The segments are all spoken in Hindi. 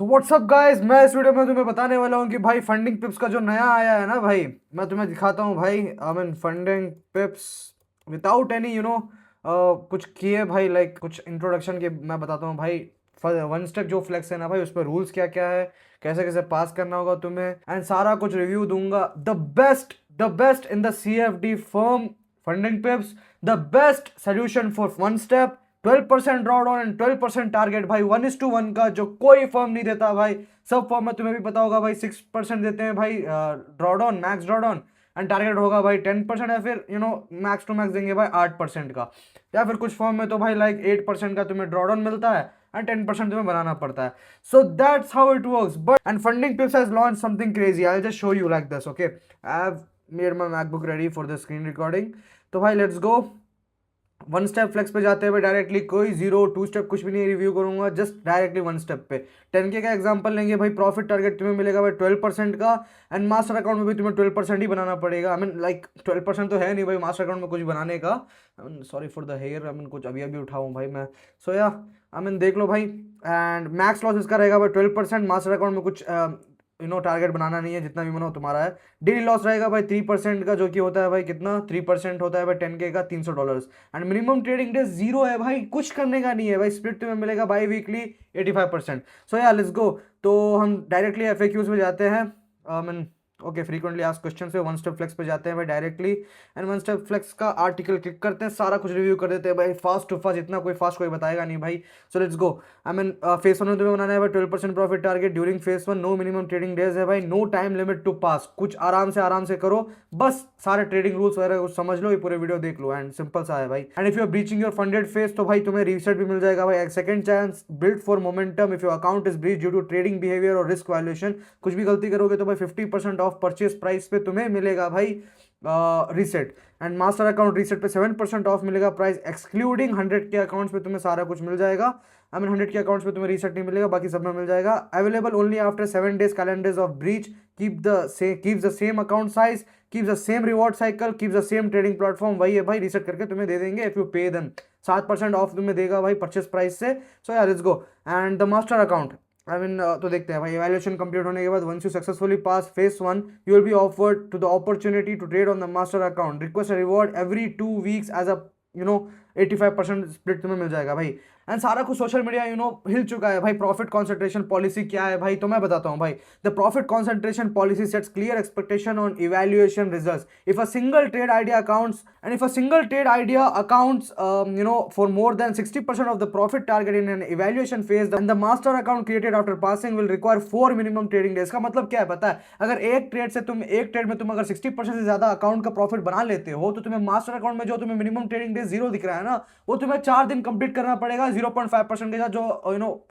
तो व्हाट्सअप गाइस, मैं इस वीडियो में तुम्हें बताने वाला हूँ कि भाई फंडिंग पिप्स का जो नया आया है ना भाई, मैं तुम्हें दिखाता हूँ भाई। I mean funding पिप्स without any कुछ किए भाई, लाइक कुछ इंट्रोडक्शन के मैं बताता हूँ भाई। वन स्टेप जो फ्लेक्स है ना भाई, उस पर रूल्स क्या क्या है, कैसे कैसे पास करना होगा तुम्हें, एंड सारा कुछ रिव्यू दूंगा। The best in the CFD firm funding पिप्स, the best solution for one step, 12% drawdown and 12% target भाई, 1:1 का जो कोई फर्म नहीं देता भाई। सब फर्म में तुम्हें भी पता होगा भाई 6% देते हैं भाई drawdown, max drawdown, and target होगा भाई 10%, या फिर मैक्स टू मैक्स देंगे भाई 8% का। या फिर कुछ फर्म में तो भाई लाइक 8% का तुम्हें ड्रॉडाउन मिलता है एंड 10% तुम्हें बनाना पड़ता है। So that's how it works. But and Funding Pips has launch something crazy. I just show you like this, okay. I have made my MacBook ready for the screen recording. तो भाई let's go. One step flex पे जाते हुए डायरेक्टली कोई जीरो टू स्टेप कुछ भी नहीं रिव्यू करूंगा, जस्ट डायरेक्टली वन स्टेप पे 10K का एग्जांपल लेंगे भाई। प्रॉफिट टारगेट तुम्हें मिलेगा भाई 12% का, एंड मास्टर अकाउंट में भी तुम्हें 12% ही बनाना पड़ेगा। आई मीन लाइक 12% तो है नहीं भाई मास्टर अकाउंट में कुछ बनाने का। I mean sorry for the hair, I mean कुछ अभी अभी उठाऊँ भाई मैं। सो या आई मीन देख लो भाई। एंड मैक्स लॉस इसका रहेगा भाई 12%। मास्टर अकाउंट में कुछ टारगेट बनाना नहीं है, जितना भी मनो तुम्हारा है। डेली लॉस रहेगा भाई 3% का, जो कि होता है भाई कितना, 3% होता है भाई 10K का, $300। And minimum trading day zero है भाई, कुछ करने का नहीं है भाई। स्प्लिट तुम्हें मिलेगा बाई वीकली 85%। सो या लेट्स गो। तो हम डायरेक्टली FAQs में जाते हैं। I mean okay, frequently asked question पे वन स्टेप फ्लेक्स पे जाते हैं भाई directly. And one step flex का आर्टिकल क्लिक करते हैं, सारा कुछ रिव्यू कर देते हैं भाई, फास्ट टू फास्ट। इतना कोई फास्ट कोई बताएगा नहीं भाई। So let's go. I mean phase 1 में तुम्हें बनाना है भाई 12% profit target during phase 1। No minimum trading days है भाई, no time limit to pass. कुछ आराम से करो, बस सारे ट्रेडिंग रूल्स वगैरह कुछ समझ लो, ये पूरे वीडियो देख लो, एंड सिंपल सा है भाई। And if you are breaching your funded phase, तो भाई तुम्हें रीसेट भी मिल जाएगा भाई, एक second chance build for momentum if your account is breach due to trading behaviour और रिस्क वैल्यूएशन। कुछ भी गलती करोगे तो भाई 50% ऑफ परचेज प्राइस पे तुम्हें मिलेगा भाई reset. And master account reset पे 7% ऑफ मिलेगा प्राइस, एक्सक्लूडिंग 100 के अकाउंट्स पे तुम्हें सारा कुछ मिल जाएगा। आई मीन 100 के अकाउंट्स पे तुम्हें रीसेट नहीं मिलेगा, बाकी सब में मिल जाएगा। Available only after 7 days calendars of breach. Keep the same account size, keep the same reward cycle, keep the same trading platform. वही है भाई, रीसेट करके तुम्हें दे देंगे if you pay them. 7% of तुम्हें देगा भाई परचेस प्राइस से। सो यार let's go. And the master account, I mean तो देखते हैं भाई। इवैल्यूएशन कंप्लीट होने के बाद once you successfully pass face 1, you will be offered to the opportunity to trade on the master account. Request reward every 2 weeks as a 85% split तुम्हें मिल जाएगा भाई। एंड सारा कुछ सोशल मीडिया हिल चुका है भाई। प्रॉफिट कॉन्सेंट्रेशन पॉलिसी क्या है भाई, तो मैं बताता हूँ भाई। The profit concentration policy sets clear expectation on evaluation results. If a single trade idea accounts and if a single trade idea accounts for more than 60% of the profit target in an evaluation phase, and the master account created after passing will require 4 minimum trading days। का मतलब क्या है पता है? अगर एक ट्रेड में तुम अगर 60% से ज्यादा अकाउंट का प्रॉफिट बना लेते हो, तो तुम्हें मास्टर अकाउंट में जो तुम्हें मिनिमम ट्रेडिंग डे जीरो दिख रहा है ना, वो तुम्हें 4 दिन कंप्लीट करना पड़ेगा 0.5% के साथ, जो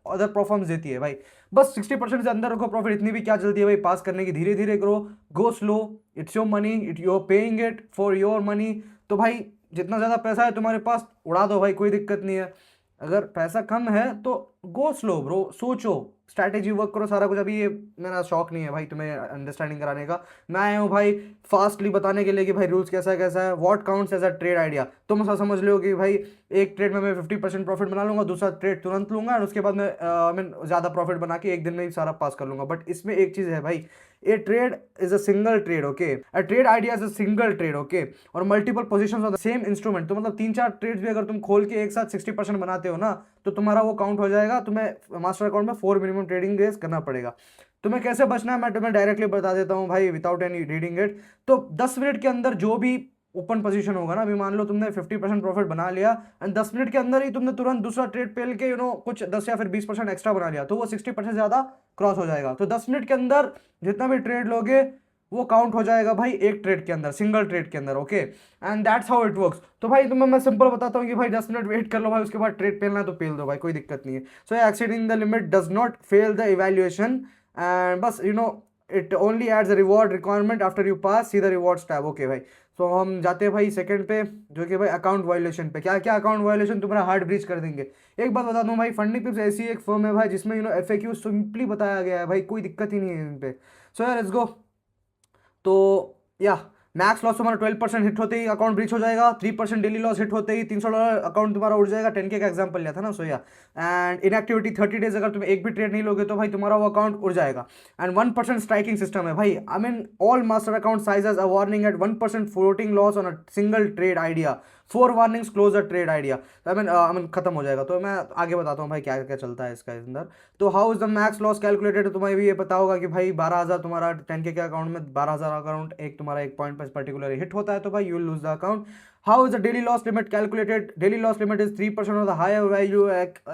अदर परफॉर्मेंस देती है भाई। बस 60% से अंदर रखो प्रॉफिट, इतनी भी क्या जल्दी है भाई पास करने की, धीरे धीरे करो, go slow. It's your money, it you are paying it for your money. तो भाई जितना ज़्यादा पैसा है तुम्हारे पास उड़ा दो भाई, कोई दिक्कत नहीं है। अगर पैसा कम है तो गो स्लो ब्रो, सोचो, स्ट्रैटेजी वर्क करो, सारा कुछ। अभी ये मेरा शौक नहीं है भाई तुम्हें अंडरस्टैंडिंग कराने का, मैं आया हूँ भाई फास्टली बताने के लिए कि भाई रूल्स कैसा है, what counts as a trade idea. तुम ऐसा समझ लो कि भाई एक ट्रेड में मैं 50% प्रॉफिट बना लूंगा, दूसरा ट्रेड तुरंत लूंगा, और उसके बाद मैं ज़्यादा प्रॉफिट बना के एक दिन में ही सारा पास कर लूंगा। बट इसमें एक चीज़ है भाई, a trade is a single trade, okay. A trade idea is a single trade, okay. और multiple positions of the same instrument, तो मतलब 3-4 ट्रेड्स भी अगर तुम खोल के एक साथ 60% बनाते हो ना, तो तुम्हारा वो काउंट हो जाएगा। तुम्हें मास्टर अकाउंट में 4 मिनिमम ट्रेडिंग डेज करना पड़ेगा। तुम्हें कैसे बचना है मैं तुम्हें डायरेक्टली बता देता हूँ भाई, विदाउट एनी रीडिंग इट। तो 10 मिनट के अंदर जो भी ओपन पोजीशन होगा ना, अभी मान लो तुमने 50% प्रॉफिट बना लिया, एंड 10 मिनट के अंदर ही तुमने तुरंत दूसरा ट्रेड पेल के कुछ 10 या फिर 20% एक्स्ट्रा बना लिया, तो वो 60% ज्यादा क्रॉस हो जाएगा। तो 10 मिनट के अंदर जितना भी ट्रेड लोगे वो काउंट हो जाएगा भाई एक ट्रेड के अंदर, सिंगल ट्रेड के अंदर, okay. And that's how it works. तो भाई तुम्हें मैं सिंपल बताता हूँ कि भाई 10 मिनट वेट कर लो भाई, उसके बाद ट्रेड पेलना है तो पेल दो भाई, कोई दिक्कत नहीं है। So exceeding the limit does not fail the evaluation, and बस it only adds reward requirement after you pass, see the rewards tab, okay भाई। तो हम जाते हैं भाई सेकंड पे, जो कि भाई अकाउंट वायलेशन पे। क्या क्या अकाउंट वायलेशन तुम्हारा हार्ड ब्रीच कर देंगे। एक बात बता दूं भाई, फंडिंग पिप्स ऐसी एक फर्म है भाई जिसमें FAQ सिंपली बताया गया है भाई, कोई दिक्कत ही नहीं है इन पे। सो यार लेट्स गो। तो या मैक्स लॉस तुम्हारा 12% हिट होते ही अकाउंट ब्रीच हो जाएगा, 3% डेली लॉस हिट होते ही $300 अकाउंट तुम्हारा उड़ जाएगा। 10K का एग्जांपल लिया था ना, सो या। एंड इनएक्टिविटी 30 डेज, अगर तुम एक भी ट्रेड नहीं लोगे तो भाई तुम्हारा वो अकाउंट उड़ जाएगा। एंड 1% स्ट्राइकिंग सिस्टम है भाई। I mean all master account sizes a warning at 1% floating loss on a single trade idea, 4 warnings close a trade idea. I mean खत्म हो जाएगा। तो मैं आगे बताता हूँ भाई क्या क्या चलता है इसका अंदर। तो how is the max loss calculated, तुम्हें भी ये पता होगा कि भाई 12,000 तुम्हारा 10K के अकाउंट में 12,000 अकाउंट एक तुम्हारा एक पॉइंट पर पर्टिकुलर हिट होता है तो भाई you will lose the account. How is the daily loss limit calculated, daily loss limit is 3% of the higher value.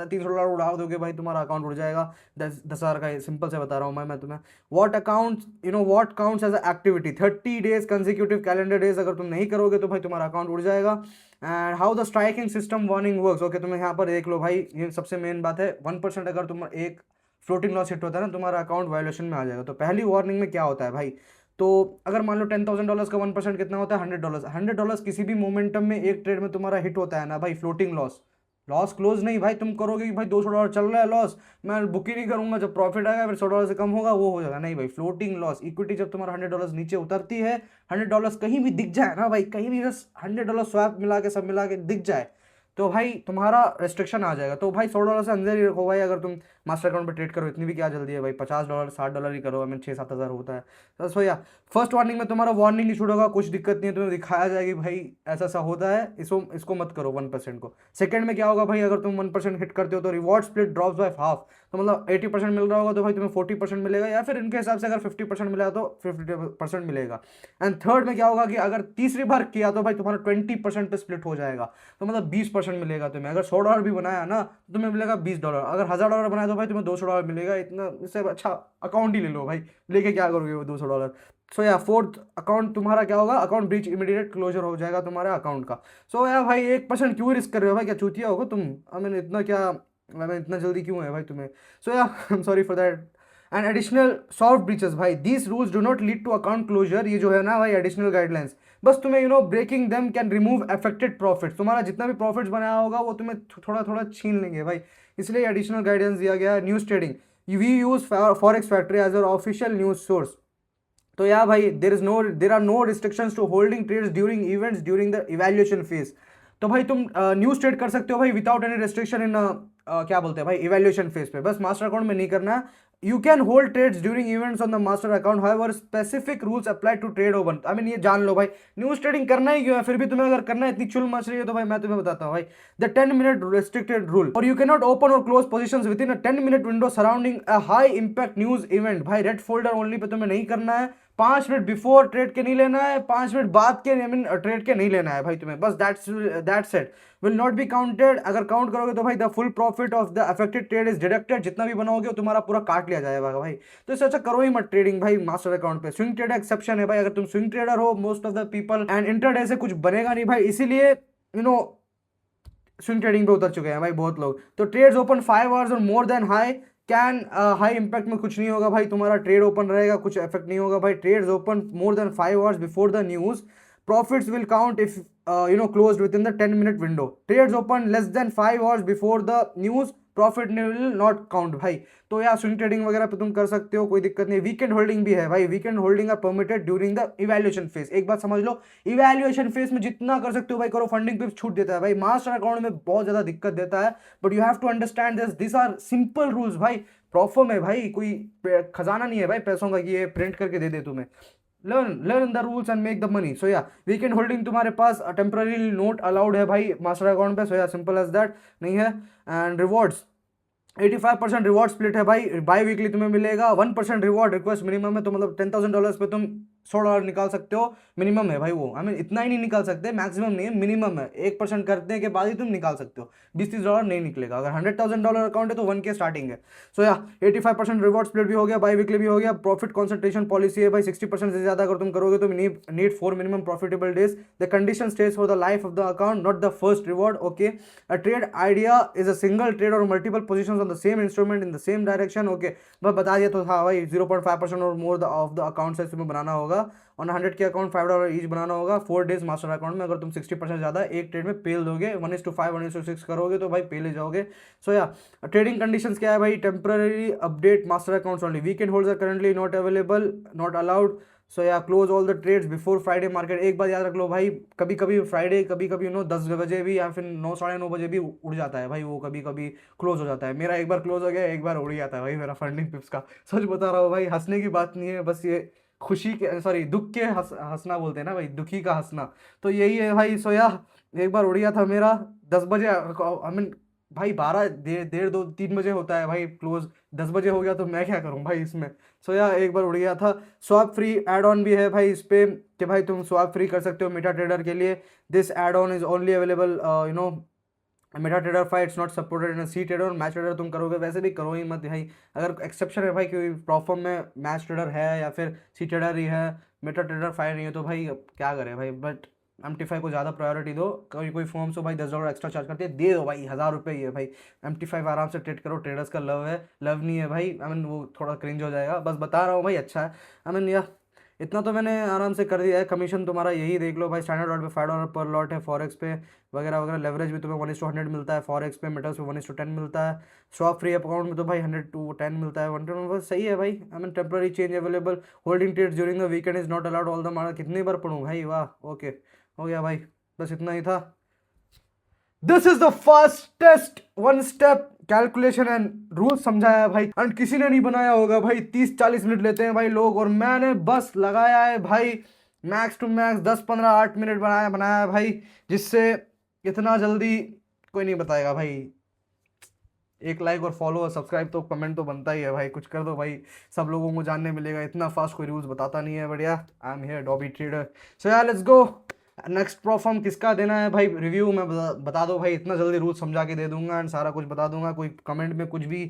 $300 उड़ा दोगे भाई तुम्हारा अकाउंट उड़ जाएगा। 10,000 का सिंपल से बता रहा हूँ मैं तुम्हें। What account what counts as activity, 30 days consecutive calendar days अगर तुम नहीं करोगे तो भाई तुम्हारा अकाउंट उड़ जाएगा। And how the striking system warning works, okay तुम्हें यहाँ पर देख लो भाई, ये सबसे मेन बात है। 1% अगर तुम एक फ्लोटिंग लॉस हिट होता है ना, तुम्हारा अकाउंट वायलेशन में आ जाएगा। तो पहली वार्निंग में क्या होता है भाई, तो अगर मान लो $10,000 का 1% कितना होता है, $100। $100 किसी भी मोमेंटम में एक ट्रेड में तुम्हारा हिट होता है ना भाई, फ्लोटिंग लॉस, लॉस क्लोज नहीं भाई तुम करोगे कि भाई $200 चल रहा है लॉस, मैं बुक ही नहीं करूंगा, जब प्रॉफिट आएगा फिर $100 से कम होगा वो हो जाएगा। नहीं भाई, फ्लोटिंग लॉस, इक्विटी जब तुम्हारा $100 नीचे उतरती है, $100 कहीं भी दिख जाए ना भाई, कहीं भी बस $100 स्वैप मिला के सब मिला के दिख जाए तो भाई तुम्हारा रेस्ट्रिक्शन आ जाएगा। तो भाई $100 से अंदर ही रखो भाई। अगर तुम मास्टर अकाउंट पे ट्रेड करो, इतनी भी क्या जल्दी है भाई, $50 $60 ही करो। आई मीन 6-7 हज़ार होता है। तो सो या फर्स्ट वार्निंग में तुम्हारा वार्निंग इशूड होगा, कुछ दिक्कत नहीं है, तुम्हें दिखाया जाएगी भाई ऐसा ऐसा होता है, इसको इसको मत करो 1% को। सेकंड में क्या होगा भाई, अगर तुम 1% हिट करते हो तो reward split drops by half. तो मतलब 80% मिल रहा होगा तो भाई तुम्हें 40% मिलेगा, या फिर इनके हिसाब से अगर 50% मिला तो 50% मिलेगा। एंड थर्ड में क्या होगा कि अगर तीसरी बार किया तो भाई तुम्हारा 20% पे स्प्लिट हो जाएगा, तो मतलब 20% मिलेगा तुम्हें। अगर $100 भी बनाया ना तो तुम्हें मिलेगा $20। अगर $1,000 बनाया तो भाई तुम्हें $200 मिलेगा। इतना इससे अच्छा अकाउंट ही ले लो भाई, लेके क्या करोगे वो $200। सो या फोर्थ अकाउंट तुम्हारा क्या होगा, अकाउंट ब्रीच, इमीडिएट क्लोजर हो जाएगा तुम्हारा अकाउंट का। सो या भाई 1% क्यों रिस्क कर रहे हो भाई, क्या चूतिया होगा तुम। आई मीन इतना क्या, आई मीन इतना जल्दी क्यों है भाई तुम्हें। So yeah I am sorry for that. And additional soft breaches भाई, these rules do not lead to account closure. ये जो है ना भाई एडिशनल गाइडलाइंस, बस तुम्हें breaking them can remove affected profits. तुम्हारा जितना भी प्रॉफिट्स बनाया होगा वो तुम्हें थोड़ा थोड़ा छीन लेंगे भाई, इसलिए एडिशनल गाइडेंस दिया गया है। News trading, we use Forex Factory as our official news source. तो या भाई there are no restrictions to holding trades during events during the evaluation phase. तो भाई तुम न्यूज ट्रेड कर सकते हो भाई विदाउट एनी रेस्ट्रिक्शन इन क्या बोलते हैं भाई इवैल्यूएशन फेज पे, बस मास्टर अकाउंट में नहीं करना है। You can hold trades during events on the master account, however specific rules apply to trade open. I mean ये जान लो भाई, न्यूज ट्रेडिंग करना ही क्यों है, फिर भी तुम्हें अगर करना है, इतनी चुल मच रही है तो भाई मैं तुम्हें बताता हूँ भाई द 10-minute restricted rule, और यू कैन नॉट ओपन और close positions with in a 10-minute window surrounding a high impact news event. भाई रेड फोल्डर ओनली पे तुम्हें नहीं करना है, 5 मिनट बिफोर ट्रेड के नहीं लेना है, 5 मिनट बाद के आई मीन ट्रेड के नहीं लेना है भाई तुम्हें, बस that's it. Will not be counted, अगर काउंट करोगे तो भाई the full profit of the affected trade is deducted, जितना भी बनाओगे वो तुम्हारा पूरा काट लिया जाएगा भाई। तो इससे अच्छा करो ही मत ट्रेडिंग भाई मास्टर अकाउंट पे। स्विंग ट्रेड एक्सेप्शन है भाई, अगर तुम स्विंग ट्रेडर हो, most of the people, and intraday से कुछ बनेगा नहीं भाई, इसीलिए स्विंग ट्रेडिंग पे उतर चुके हैं भाई बहुत लोग। तो ट्रेड्स ओपन 5 आवर्स और more than high can, high impact में कुछ नहीं होगा भाई, तुम्हारा ट्रेड ओपन रहेगा, कुछ इफेक्ट नहीं होगा भाई। Trades open more than 5 hours before the news, profits will count if closed within the 10-minute window. Trades open less than 5 hours before the news, profit will not count भाई। तो यार स्विंग ट्रेडिंग वगैरह पे तुम कर सकते हो, कोई दिक्कत नहीं। वीकेंड होल्डिंग भी है भाई, weekend holding are permitted during the evaluation phase. एक बात समझ लो, इवैल्यूएशन फेज में जितना कर सकते हो भाई करो, फंडिंग पे छूट देता है भाई, मास्टर अकाउंट में बहुत ज्यादा दिक्कत देता है। But you have to understand this are simple rules भाई, प्रॉफर्म है भाई, कोई खजाना नहीं है भाई पैसों का कि ये प्रिंट करके दे दे तुम्हें। learn the rules and make the money. So yeah, weekend holding तुम्हारे पास टेम्पररी नोट अलाउड है भाई मास्टर अकाउंट पे। सो या सिंपल एज दैट, नहीं है। एंड रिवॉर्ड्स 85% रिवॉर्ड स्प्लिट है भाई, बाई वीकली तुम्हें मिलेगा। 1% रिवॉर्ड रिक्वेस्ट मिनिमम है, तो मतलब $10,000 पे तुम $100 निकाल सकते हो, मिनिमम है भाई वो। आई मीन इतना ही नहीं निकाल सकते, मैक्सिमम नहीं है, मिनिमम है। 1% करने के बाद ही तुम निकाल सकते हो, $20-30 नहीं निकलेगा। अगर $100,000 अकाउंट है तो 1K स्टार्टिंग है। सो या 85% रिवॉर्ड स्प्लिट भी हो गया, बाई वीकली भी हो गया। प्रॉफिट कॉन्सेंट्रेशन पॉलिसी है भाई, 60% से ज्यादा अगर तुम करोगे तो need 4 minimum profitable days. The condition stays for the life of the account, not the first reward. Okay, a trade idea is a single trade or multiple position on the same instrument in the same direction. Okay, मैं बता दिया तो था भाई, 0.5% or more of the account size तुम्हें बनाना होगा। ऑन 100 के अकाउंट $5 ईच बनाना होगा। 4 डेज मास्टर अकाउंट में, अगर तुम 60% ज़्यादा एक ट्रेड में पेल दोगे, 1:5 1:6 करोगे तो भाई पेले जाओगे। सो या ट्रेडिंग कंडीशंस क्या है भाई, temporary update master accounts only, weekend holds are currently not available, not allowed. So yeah close all the trades before Friday market. एक बात याद रख लो भाई, कभी कभी फ्राइडे, कभी कभी 10 बजे भी या फिर 9 साढ़े 9 बजे भी उड़ जाता है भाई, वो कभी कभी क्लोज हो जाता है। मेरा एक बार क्लोज हो गया, एक बार उड़ जाता है भाई मेरा फंडिंग पिप्स का। सच बता रहा हूँ भाई, हंसने की बात नहीं है, बस ये खुशी के, सॉरी दुख के हंसना बोलते हैं ना भाई, दुखी का हंसना, तो यही है भाई। सो या एक बार उड़ गया था मेरा 10 बजे, आई मीन भाई 12 डेढ़ 2 3 बजे होता है भाई क्लोज, 10 बजे हो गया तो मैं क्या करूं भाई इसमें। सो या एक बार उड़ गया था। स्वैप फ्री एड ऑन भी है भाई इस पे, कि भाई तुम स्वैप फ्री कर सकते हो मेटा ट्रेडर के लिए। This add on is only available you know MetaTrader five, it's not supported in cTrader. Match trader तुम करोगे, वैसे भी करो ही मत भाई, अगर एक्सेप्शन है भाई क्योंकि प्रॉफर्म में मैच ट्रेडर है या फिर सी ट्रेडर ही है, मेटा ट्रेडर फाइव नहीं है, तो भाई अब क्या करें भाई। बट MT5 को ज़्यादा प्रायोरिटी दो। कोई कोई फॉर्म्स हो भाई $10 एक्स्ट्रा चार्ज करते हैं, दे दो भाई, 1000 रुपये ही है भाई। MT5 आराम से ट्रेड करो, ट्रेडर्स का लव है, लव नहीं है भाई, आई मीन वो थोड़ा क्रिंज हो जाएगा, बस बता रहा हूँ भाई, अच्छा है। आई मीन या इतना तो मैंने आराम से कर दिया है। कमीशन तुम्हारा यही देख लो भाई, स्टैंडर्ड लॉट पे $5 पर लॉट है, फॉरेक्स पे वगैरह वगैरह। लेवरेज भी तुम्हें 1:100 मिलता है फॉरेक्स पे, मेटल्स पे 1:10 मिलता है। स्वैप फ्री अकाउंट में तो भाई 100:10 मिलता है, 1:10 बस सही है भाई। I mean temporary change available, holding trades during the weekend is not allowed all the market. कितनी बार पढ़ूँ भाई, वाह ओके हो गया भाई, बस इतना ही था। This is the fastest one step calculation and rule समझाया है भाई, एंड किसी ने नहीं बनाया होगा भाई। 30-40 मिनट लेते हैं भाई लोग, और मैंने बस लगाया है भाई मैक्स टू मैक्स 10-15-8 मिनट बनाया बनाया है भाई, जिससे इतना जल्दी कोई नहीं बताएगा भाई। एक लाइक और फॉलो और सब्सक्राइब तो कमेंट तो बनता ही है भाई, कुछ कर दो भाई, सब लोगों को जानने मिलेगा। इतना फास्ट कोई रूल्स बताता नहीं है, बढ़िया। I am here Dobby trader. So यार लेट्स गो, नेक्स्ट परफॉर्म किसका देना है भाई रिव्यू में बता दो भाई, इतना जल्दी रूल समझा के दे दूंगा एंड सारा कुछ बता दूंगा। कोई कमेंट में कुछ भी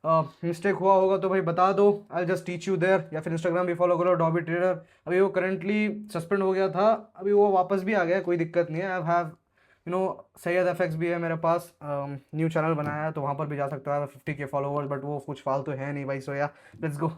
मिस्टेक हुआ होगा तो भाई बता दो, I just teach you there. या फिर इंस्टाग्राम भी फॉलो करो डॉबी ट्रेडर। अभी वो करंटली सस्पेंड हो गया था, अभी वो वापस भी आ गया, कोई दिक्कत नहीं है। आई हैव सैयद एफएक्स भी है मेरे पास, न्यू चैनल बनाया है तो वहाँ पर भी जा सकते हो। 50K फॉलोवर्स, बट वो कुछ फालतू है नहीं भाई। सो या लेट्स गो।